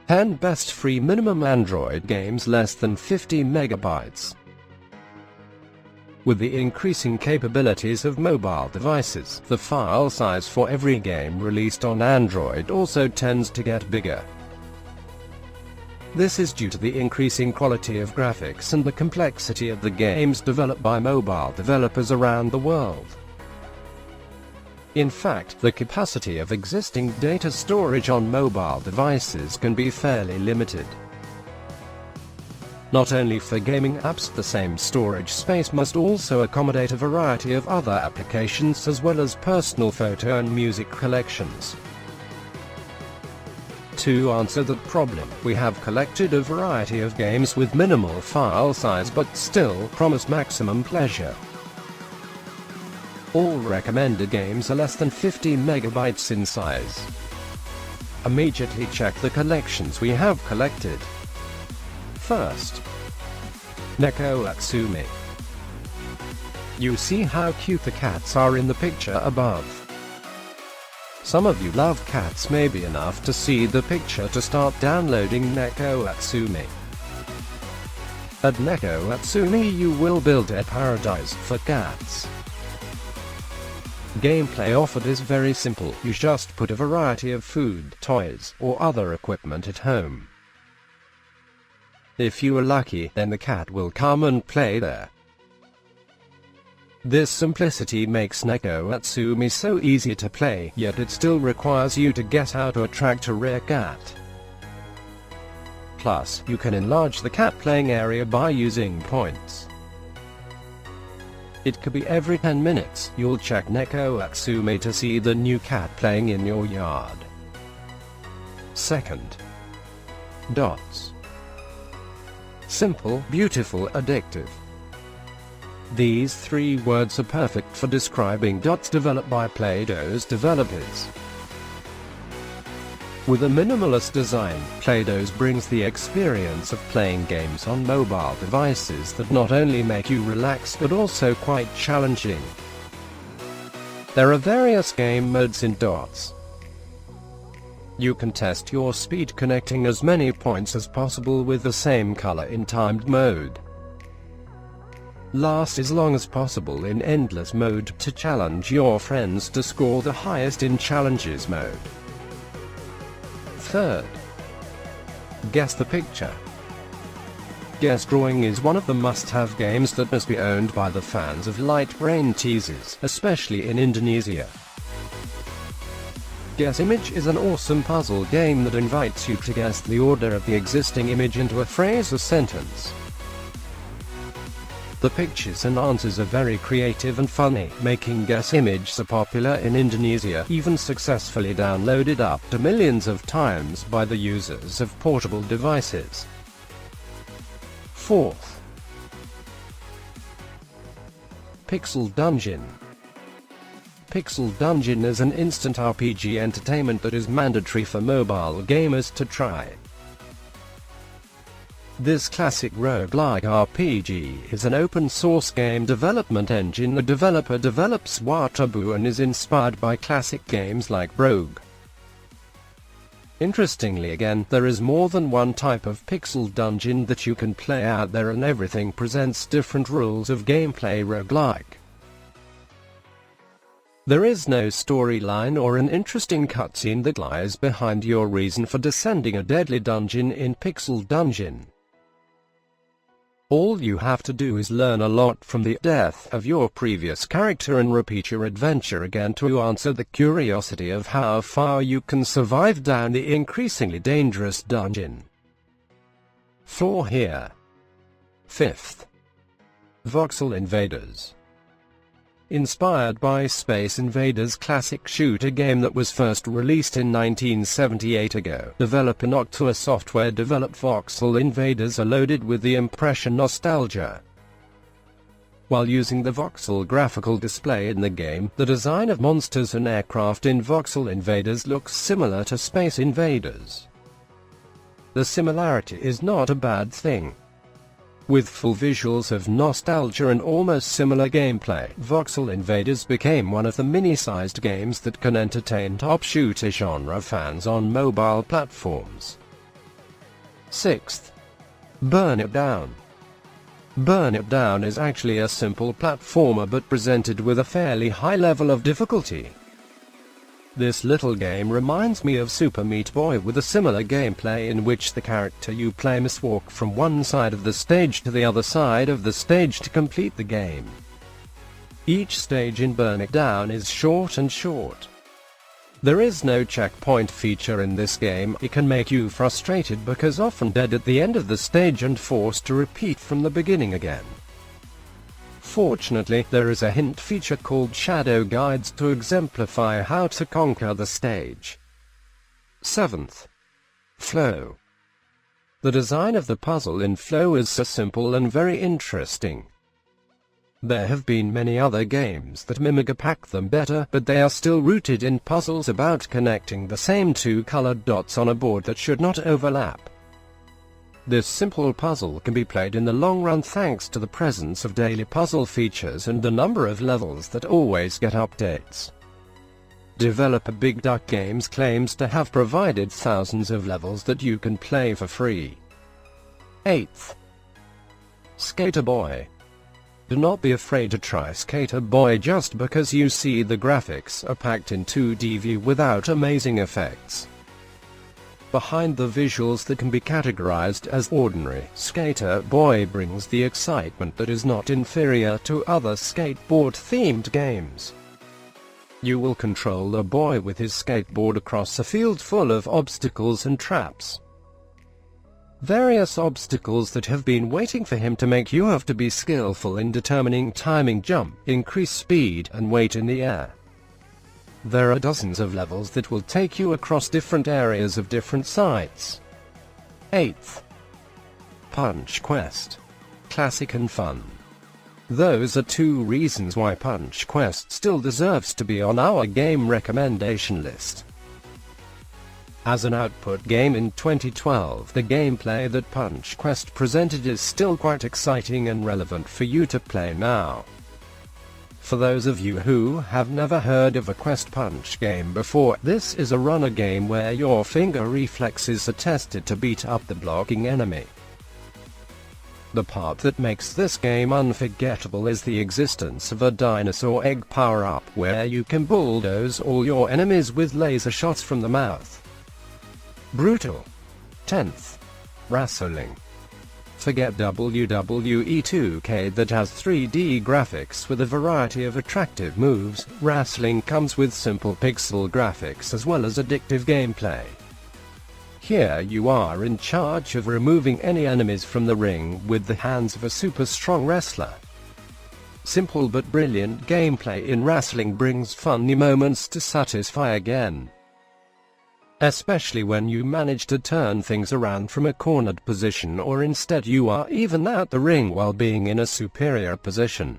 10 best free minimum Android games less than 50 megabytes. With the increasing capabilities of mobile devices, the file size for every game released on Android also tends to get bigger. This is due to the increasing quality of graphics and the complexity of the games developed by mobile developers around the world. In fact, the capacity of existing data storage on mobile devices can be fairly limited. Not only for gaming apps, the same storage space must also accommodate a variety of other applications as well as personal photo and music collections. To answer that problem, we have collected a variety of games with minimal file size but still promise maximum pleasure. All recommended games are less than 50 megabytes in size. Immediately check the collections we have collected. First, Neko Atsumi. You see how cute the cats are in the picture above. Some of you love cats maybe enough to see the picture to start downloading Neko Atsumi. At Neko Atsumi you will build a paradise for cats. Gameplay offered is very simple. You just put a variety of food, toys, or other equipment at home. If you are lucky, then the cat will come and play there. This simplicity makes Neko Atsumi so easy to play, yet it still requires you to get out to attract a rare cat. Plus, you can enlarge the cat playing area by using points. It could be every 10 minutes, you'll check Neko Atsumi to see the new cat playing in your yard. Second, Dots. Simple, beautiful, addictive. These three words are perfect for describing Dots developed by Play-Doh's developers. With a minimalist design, Play-Doh's brings the experience of playing games on mobile devices that not only make you relax but also quite challenging. There are various game modes in Dots. You can test your speed connecting as many points as possible with the same color in timed mode. Last as long as possible in endless mode to challenge your friends to score the highest in challenges mode. Third, Guess the Picture. Guess Drawing is one of the must-have games that must be owned by the fans of light brain teasers, especially in Indonesia. Guess Image is an awesome puzzle game that invites you to guess the order of the existing image into a phrase or sentence. The pictures and answers are very creative and funny, making Guess Image so popular in Indonesia, even successfully downloaded up to millions of times by the users of portable devices. Fourth, Pixel Dungeon. Pixel Dungeon is an instant RPG entertainment that is mandatory for mobile gamers to try. This classic roguelike RPG is an open-source game development engine. The developer develops Watabu and is inspired by classic games like Rogue. Interestingly again, there is more than one type of Pixel Dungeon that you can play out there, and everything presents different rules of gameplay roguelike. There is no storyline or an interesting cutscene that lies behind your reason for descending a deadly dungeon in Pixel Dungeon. All you have to do is learn a lot from the death of your previous character and repeat your adventure again to answer the curiosity of how far you can survive down the increasingly dangerous dungeon. 4 here. Fifth, Voxel Invaders. Inspired by Space Invaders' classic shooter game that was first released in 1978 ago, developer Noctua Software developed Voxel Invaders are loaded with the impression nostalgia. While using the voxel graphical display in the game, the design of monsters and aircraft in Voxel Invaders looks similar to Space Invaders. The similarity is not a bad thing. With full visuals of nostalgia and almost similar gameplay, Voxel Invaders became one of the mini-sized games that can entertain top shooter genre fans on mobile platforms. 6th. Burn It Down. Burn It Down is actually a simple platformer but presented with a fairly high level of difficulty. This little game reminds me of Super Meat Boy, with a similar gameplay in which the character you play must walk from one side of the stage to the other side of the stage to complete the game. Each stage in Burn It Down is short. There is no checkpoint feature in this game. It can make you frustrated because often dead at the end of the stage and forced to repeat from the beginning again. Fortunately, there is a hint feature called Shadow Guides to exemplify how to conquer the stage. 7th. Flow. The design of the puzzle in Flow is so simple and very interesting. There have been many other games that mimic or pack them better, but they are still rooted in puzzles about connecting the same two colored dots on a board that should not overlap. This simple puzzle can be played in the long run thanks to the presence of daily puzzle features and the number of levels that always get updates. Developer Big Duck Games claims to have provided thousands of levels that you can play for free. 8th. Skater Boy. Do not be afraid to try Skater Boy just because you see the graphics are packed in 2D view without amazing effects. Behind the visuals that can be categorized as ordinary, Skater Boy brings the excitement that is not inferior to other skateboard-themed games. You will control a boy with his skateboard across a field full of obstacles and traps. Various obstacles that have been waiting for him to make you have to be skillful in determining timing, jump, increase speed, and weight in the air. There are dozens of levels that will take you across different areas of different sites. 8th. Punch Quest. Classic and fun. Those are two reasons why Punch Quest still deserves to be on our game recommendation list. As an output game in 2012, the gameplay that Punch Quest presented is still quite exciting and relevant for you to play now. For those of you who have never heard of a Quest Punch game before, this is a runner game where your finger reflexes are tested to beat up the blocking enemy. The part that makes this game unforgettable is the existence of a dinosaur egg power-up, where you can bulldoze all your enemies with laser shots from the mouth. Brutal. 10th. Wrestling. Forget WWE 2K that has 3D graphics with a variety of attractive moves. Wrestling comes with simple pixel graphics as well as addictive gameplay. Here you are in charge of removing any enemies from the ring with the hands of a super strong wrestler. Simple but brilliant gameplay in wrestling brings funny moments to satisfy again. Especially when you manage to turn things around from a cornered position, or instead you are even at the ring while being in a superior position.